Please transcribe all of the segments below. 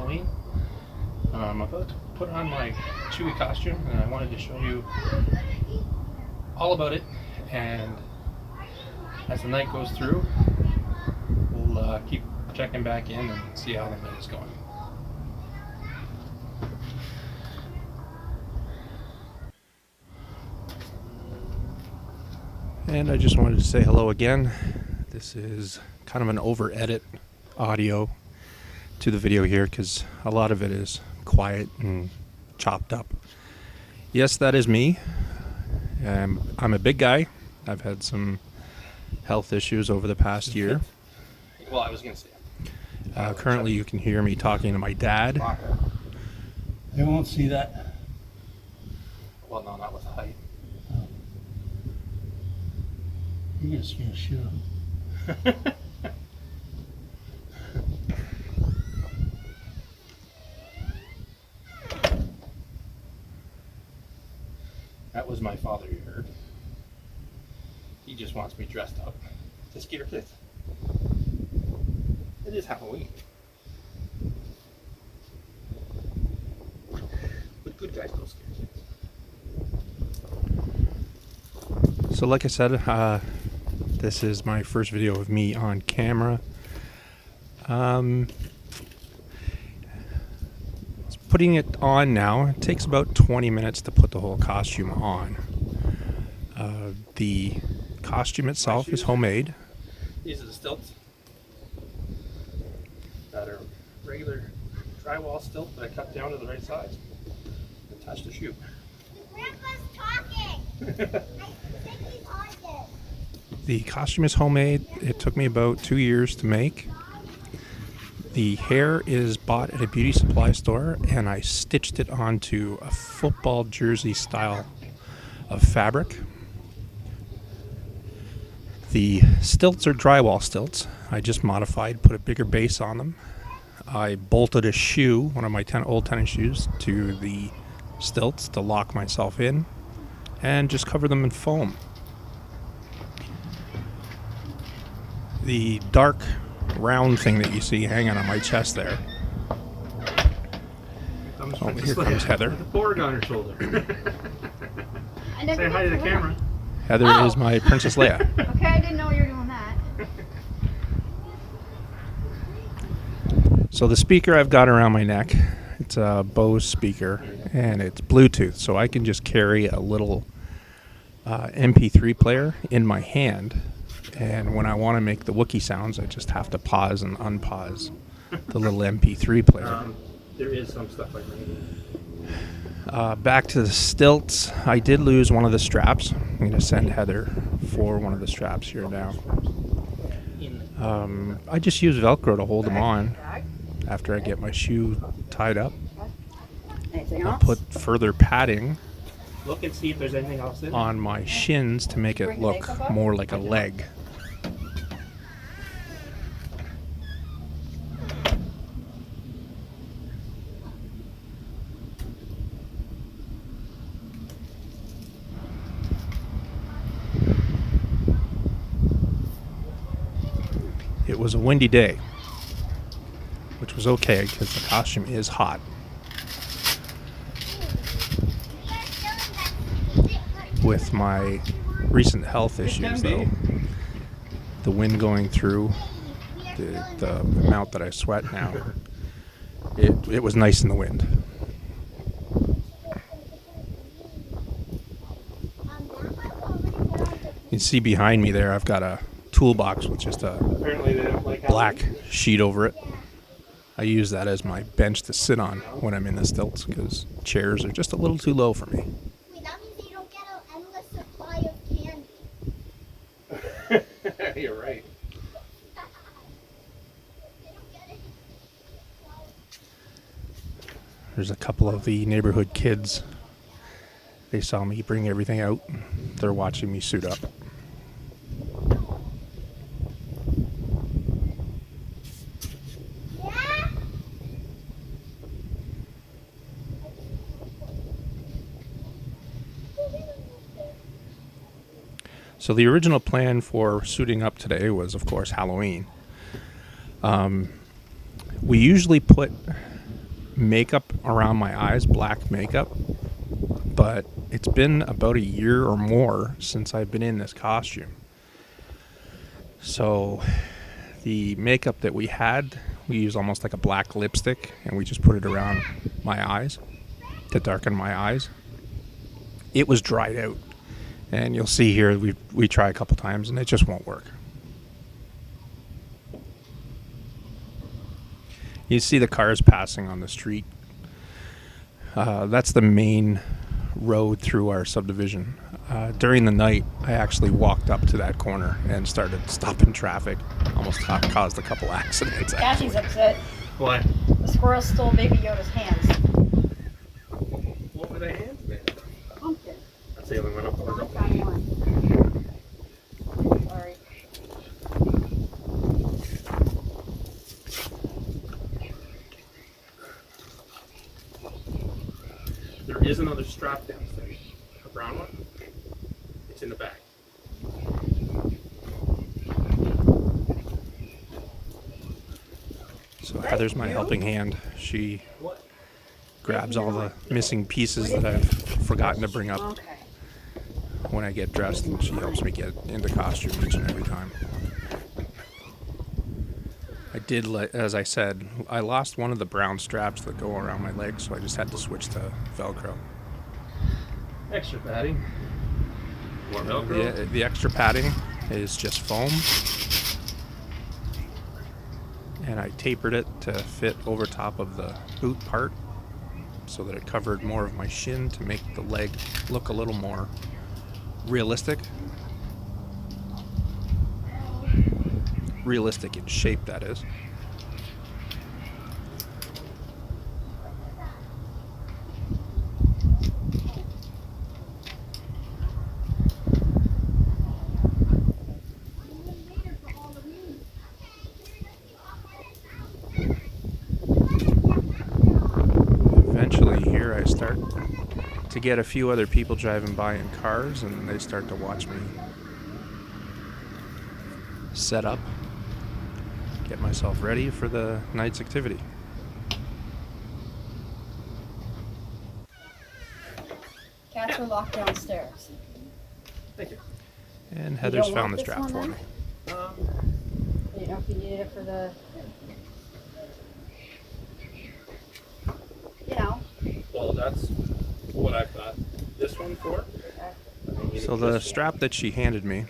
Halloween. I'm about to put on my Chewie costume, and I wanted to show you all about it. And as the night goes through, we'll keep checking back in and see how the night is going. And I just wanted to say hello again. This is kind of an over-edit audio to the video here because a lot of it is quiet and chopped up. Yes, that is me. I'm a big guy. I've had some health issues over the past year. Well, I was going to say. Currently, you can hear me talking to my dad. They won't see that. Well, no, not with height. You're just going to shoot him. That was my father, you heard. He just wants me dressed up to scare kids. It is Halloween. But good guys don't scare kids. So like I said, this is my first video of me on camera. Putting it on now, it takes about 20 minutes to put the whole costume on. The costume itself is homemade. These are the stilts that are regular drywall stilt that I cut down to the right size. Attach the shoe. Grandpa's talking. I think he's on this. The costume is homemade. It took me about 2 years to make. The hair is bought at a beauty supply store, and I stitched it onto a football jersey style of fabric. The stilts are drywall stilts. I just modified, put a bigger base on them. I bolted a shoe, one of my old tennis shoes, to the stilts to lock myself in, and just cover them in foam. The dark round thing that you see hanging on my chest there. Here comes Heather. With a board on her shoulder. Say hi to the camera. Heather is my Princess Leia. Okay, I didn't know you were doing that. So the speaker I've got around my neck, it's a Bose speaker, and it's Bluetooth, so I can just carry a little MP3 player in my hand. And when I want to make the Wookiee sounds, I just have to pause and unpause the little MP3 player. There is some stuff like that. Back to the stilts. I did lose one of the straps. I'm going to send Heather for one of the straps here now. I just use Velcro to hold them on after I get my shoe tied up. I'll put further padding Look and see if there's anything else in it. on my shins to make it look more like a leg. It was a windy day, which was okay because the costume is hot. With my recent health issues, though, the wind going through, the amount that I sweat now, it was nice in the wind. You can see behind me there, I've got a toolbox with just a Apparently they don't like black sheet over it. I use that as my bench to sit on when I'm in the stilts because chairs are just a little too low for me. Wait, that means you don't get an endless supply of candy. You're right. There's a couple of the neighborhood kids. They saw me bring everything out. They're watching me suit up. Yeah? So the original plan for suiting up today was, of course, Halloween. We usually put makeup around my eyes, black makeup, but it's been about a year or more since I've been in this costume. So the makeup that we had, we use almost like a black lipstick, and we just put it around my eyes to darken my eyes. It was dried out, and you'll see here we try a couple times and it just won't work. You see the cars passing on the street. That's the main road through our subdivision. During the night, I actually walked up to that corner and started stopping traffic. Almost caused a couple accidents. Kathy's upset. What? The squirrel stole Baby Yoda's hands. What were they hands made? Pumpkin. That's the only one up I found one. Sorry. There is another strap downstairs. A brown one. It's in the back. So Heather's my helping hand. She What? grabs all the missing pieces that I've forgotten to bring up Okay. when I get dressed, and she helps me get into costume each and every time. I did, as I said, I lost one of the brown straps that go around my legs, so I just had to switch to Velcro. Extra padding. More Velcro. The extra padding is just foam, and I tapered it to fit over top of the boot part so that it covered more of my shin to make the leg look a little more realistic. Realistic in shape, that is. Eventually here I start to get a few other people driving by in cars, and they start to watch me set up, get myself ready for the night's activity. Cats are locked downstairs. Thank you. And Heather's don't found want the this strap one, for then? me. I didn't know if you needed it for the, you know. Well, that's what I've got this one for. So the strap that she handed me,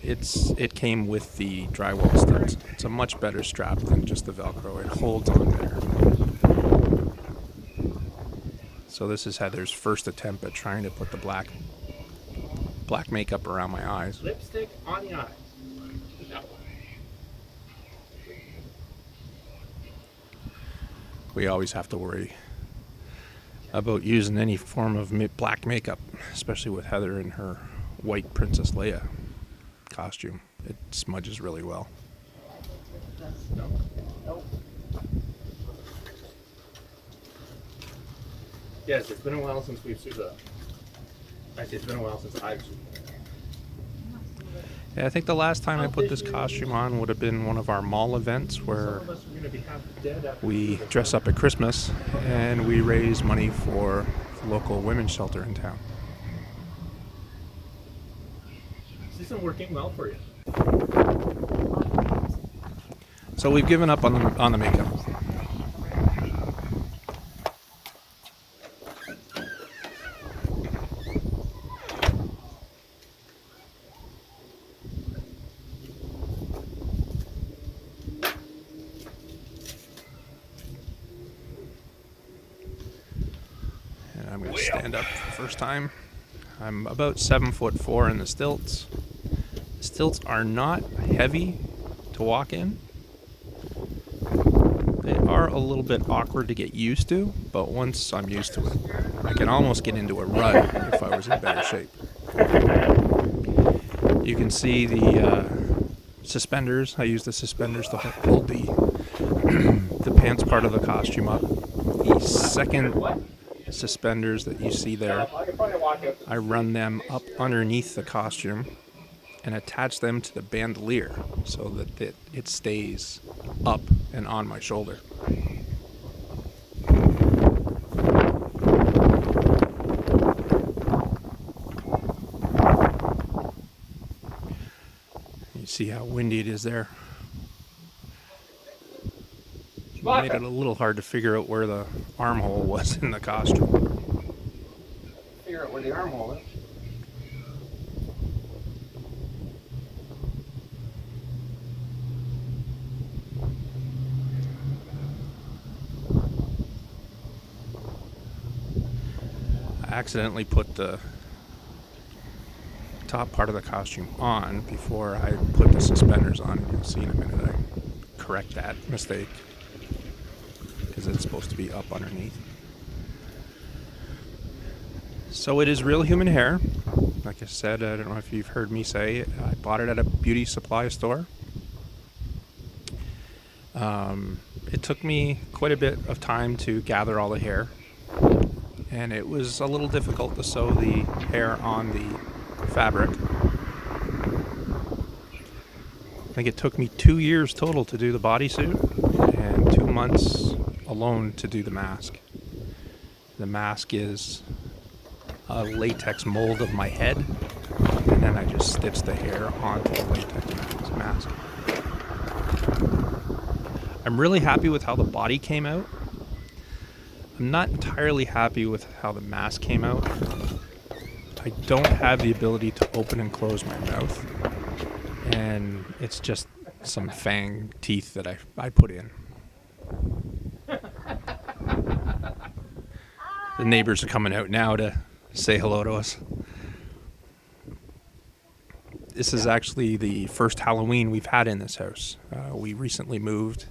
it came with the drywall studs. It's a much better strap than just the Velcro. It holds on better. So this is Heather's first attempt at trying to put the black makeup around my eyes. Lipstick on the eye. No. We always have to worry about using any form of black makeup, especially with Heather in her white Princess Leia costume. It smudges really well. No. Nope. Yes, it's been a while since we've suited up. Actually, it's been a while since I've suited up. Yeah, I think the last time I put this costume on would have been one of our mall events where Some of us are going to be half dead after we Christmas. dress up at Christmas and we raise money for the local women's shelter in town. This isn't working well for you. So we've given up on the makeup. And I'm going to stand up for the first time. I'm about 7'4" in the stilts. The stilts are not heavy to walk in. They are a little bit awkward to get used to, but once I'm used to it, I can almost get into a run if I was in better shape. You can see the suspenders. I use the suspenders to hold the pants part of the costume up. The second suspenders that you see there, I could probably walk out. I run them up underneath the costume and attach them to the bandolier so that it stays up and on my shoulder. See how windy it is there. But Made it a little hard to figure out where the armhole was in the costume. figure out where the armhole is. I accidentally put the top part of the costume on before I put the suspenders on. You'll see in a minute I correct that mistake because it's supposed to be up underneath. So it is real human hair. Like I said, I don't know if you've heard me say, I bought it at a beauty supply store. It took me quite a bit of time to gather all the hair, and it was a little difficult to sew the hair on the fabric. I think it took me 2 years total to do the bodysuit and 2 months alone to do the mask. The mask is a latex mold of my head, and then I just stitched the hair onto the latex mask. I'm really happy with how the body came out. I'm not entirely happy with how the mask came out. I don't have the ability to open and close my mouth, and it's just some fang teeth that I put in. The neighbors are coming out now to say hello to us. This is actually the first Halloween we've had in this house. We recently moved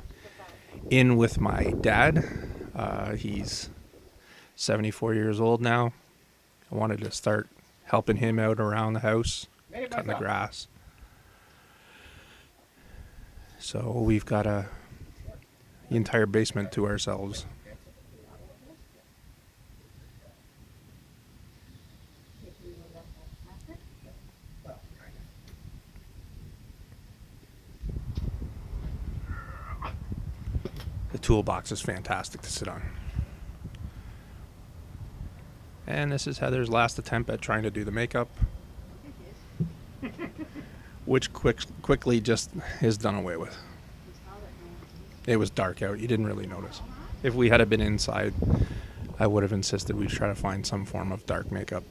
in with my dad. He's 74 years old now. I wanted to start helping him out around the house, cutting the grass. So we've got the entire basement to ourselves. The toolbox is fantastic to sit on. And this is Heather's last attempt at trying to do the makeup, which quickly just is done away with. It was dark out. You didn't really notice. If we had been inside, I would have insisted we try to find some form of dark makeup.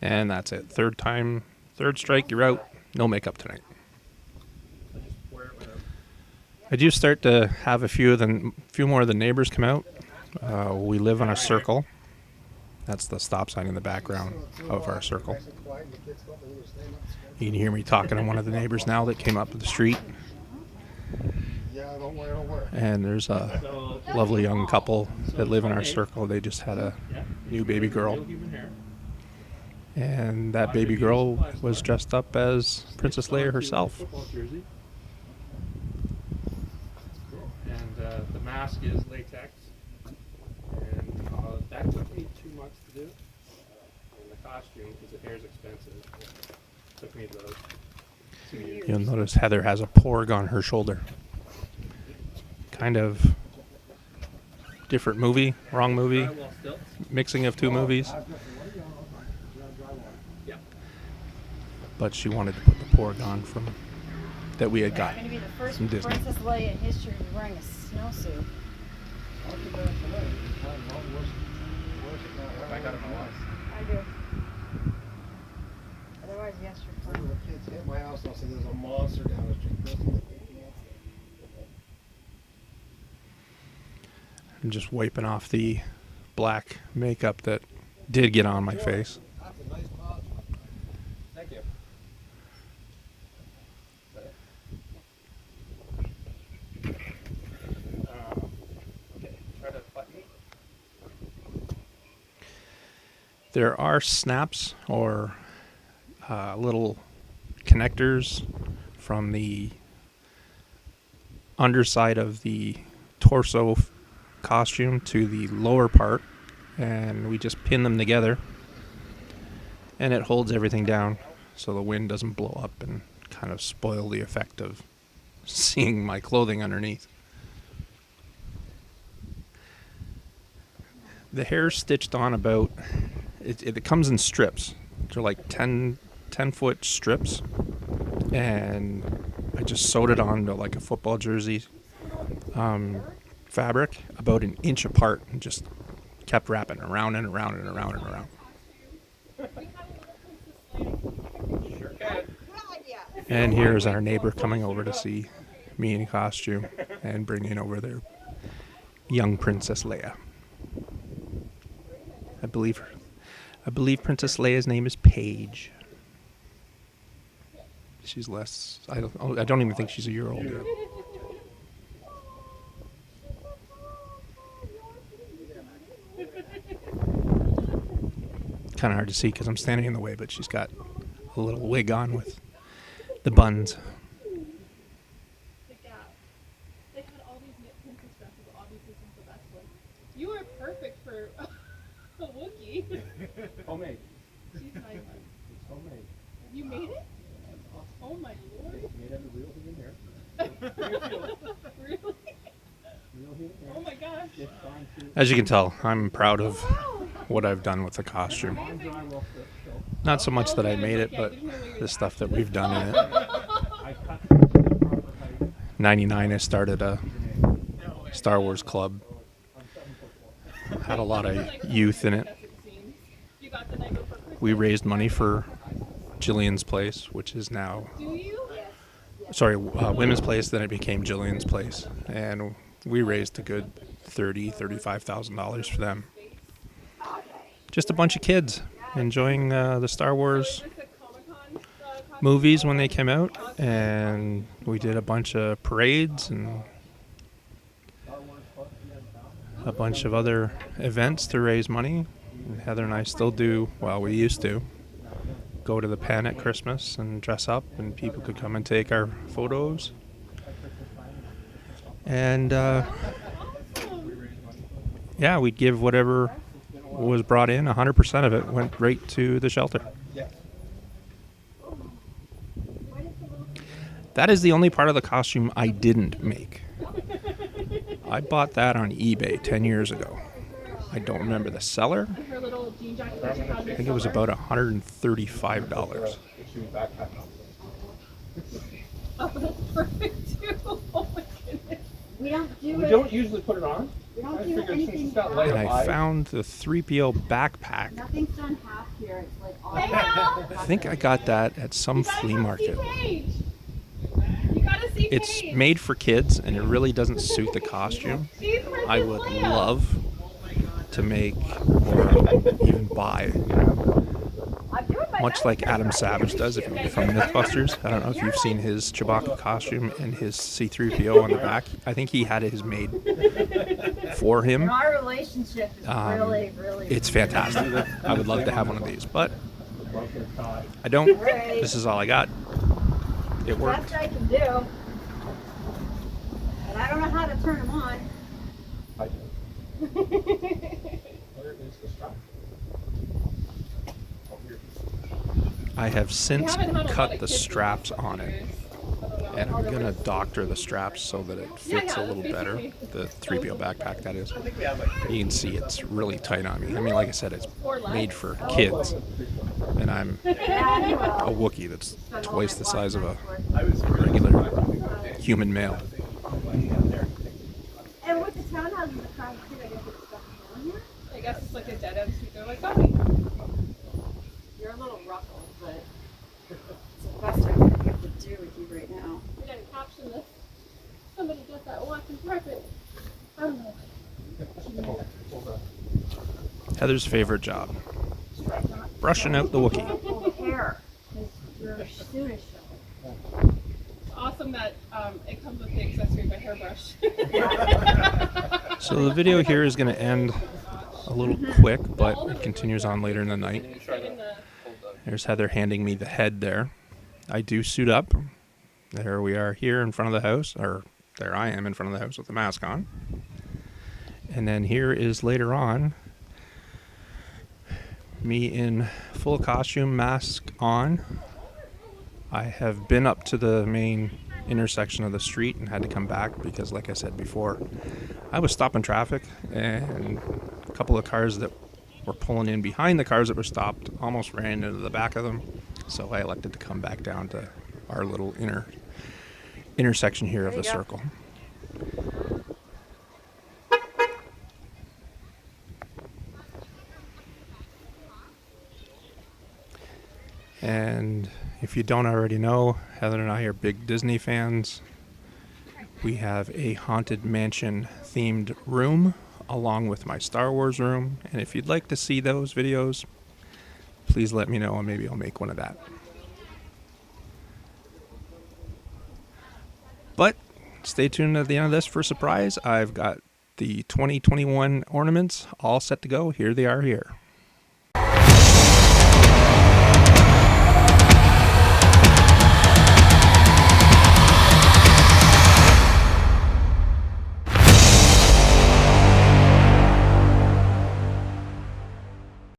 And that's it. Third strike, you're out. No makeup tonight. I do start to have a few more of the neighbors come out. We live on a circle. That's the stop sign in the background of our circle. You can hear me talking to one of the neighbors now that came up the street. And there's a lovely young couple that live in our circle. They just had a new baby girl. And that baby girl was dressed up as Princess Leia herself. And the mask is latex. And that took me 2 months to do. And the costume, because the hair is expensive, took me about 2 years. You'll notice Heather has a porg on her shoulder. Kind of different movie, wrong movie, mixing of two movies. But she wanted to put the porg on from that we had got You're going to be the first from Disney. Princess Leia in history to be wearing a snowsuit. I got it on once. I do. Otherwise, yes, you're fine. The kids hit my house and I said there's a monster down the street. I'm just wiping off the black makeup that did get on my face. That's a nice costume. Thank you. Okay, try to button. There are snaps or little connectors from the underside of the torso costume to the lower part, and we just pin them together, and it holds everything down so the wind doesn't blow up and kind of spoil the effect of seeing my clothing underneath. The hair's stitched on about, it comes in strips. They're like 10-foot strips, and I just sewed it on to like a football jersey fabric about an inch apart, and just kept wrapping around and around and around and around. And here's our neighbor coming over to see me in costume and bringing over their young Princess Leia. I believe Princess Leia's name is Paige. She's less. I don't even think she's a year old yet. Kind of hard to see because I'm standing in the way, but she's got a little wig on with the buns. The Gap. They had all these knit princess dresses, obviously since the best one. You are perfect for a Wookiee. Homemade. She's nice. It's homemade. You made it? Oh my lord. Made every real thing in there. Really? Real thing in there. Oh my gosh. It's fine too. As you can tell, I'm proud of what I've done with the costume. Not so much that I made it, but the stuff that we've done in it. I cut the proper height. 99, I started a Star Wars club. Had a lot of youth in it. You got the night before Christmas. We raised money for Jillian's Place, which is now, Do you? Women's Place, then it became Jillian's Place. And we raised a good $35,000 for them. Just a bunch of kids enjoying the Star Wars movies when they came out, and we did a bunch of parades and a bunch of other events to raise money. And Heather and I still do, well, we used to go to the pen at Christmas and dress up, and people could come and take our photos. And yeah, we'd give whatever was brought in, 100% of it went right to the shelter. That is the only part of the costume I didn't make. I bought that on eBay 10 years ago. I don't remember the seller. Her little jean jacket that she had. I think it was about $135. Oh, that's perfect too. Oh my goodness. We don't do We it. don't usually put it on. We don't I do figured since anything. it's got light And I eyes. found the 3PO backpack. Nothing's done half here. It's like all. Hey, Al! I think I got that at some You gotta flea come market. See Paige. You gotta see It's Paige. made for kids, and it really doesn't suit the costume. She's Princess I would Leia. love to make or even buy, I'm doing my much best. like Adam Savage does if you're from Mythbusters. I don't know if you've seen his Chewbacca costume and his C-3PO on the back. I think he had his made for him. Our relationship is really, really. It's fantastic. I would love to have one of these, but I don't. This is all I got. It worked. Best I can do. But I don't know how to turn them on. I do. Where is the strap? Oh, here. I have We since haven't had a lot cut of the kids straps with on it, us. and I'm gonna doctor the straps so that it fits a little better. The 3PO backpack, that is. You can see it's really tight on me. I mean, like I said, it's made for kids, and I'm a Wookiee that's twice the size of a regular human male. And with the townhouses across the street, I guess it's stuff down here. I guess it's like a dead end street. They're like, Bobby. You're a little ruffled, but it's the best I can have to do with you right now. We gotta caption this. Somebody does that walking perfect. I don't know. Heather's favorite job: brushing out the Wookiee. Oh, hair. 'Cause your suit is showing. It's awesome that it comes with the accessory of a hairbrush. So the video here is going to end a little quick, but it continues on later in the night. Even the- There's Heather handing me the head there. I do suit up. There we are here in front of the house, or there I am in front of the house with the mask on. And then here is later on me in full costume, mask on. I have been up to the main intersection of the street and had to come back because, like I said before, I was stopping traffic, and a couple of cars that were pulling in behind the cars that were stopped almost ran into the back of them. So I elected to come back down to our little intersection here of the circle. And if you don't already know, Heather and I are big Disney fans. We have a Haunted Mansion themed room along with my Star Wars room. And if you'd like to see those videos, please let me know and maybe I'll make one of that. But stay tuned at the end of this for a surprise. I've got the 2021 ornaments all set to go. Here they are here.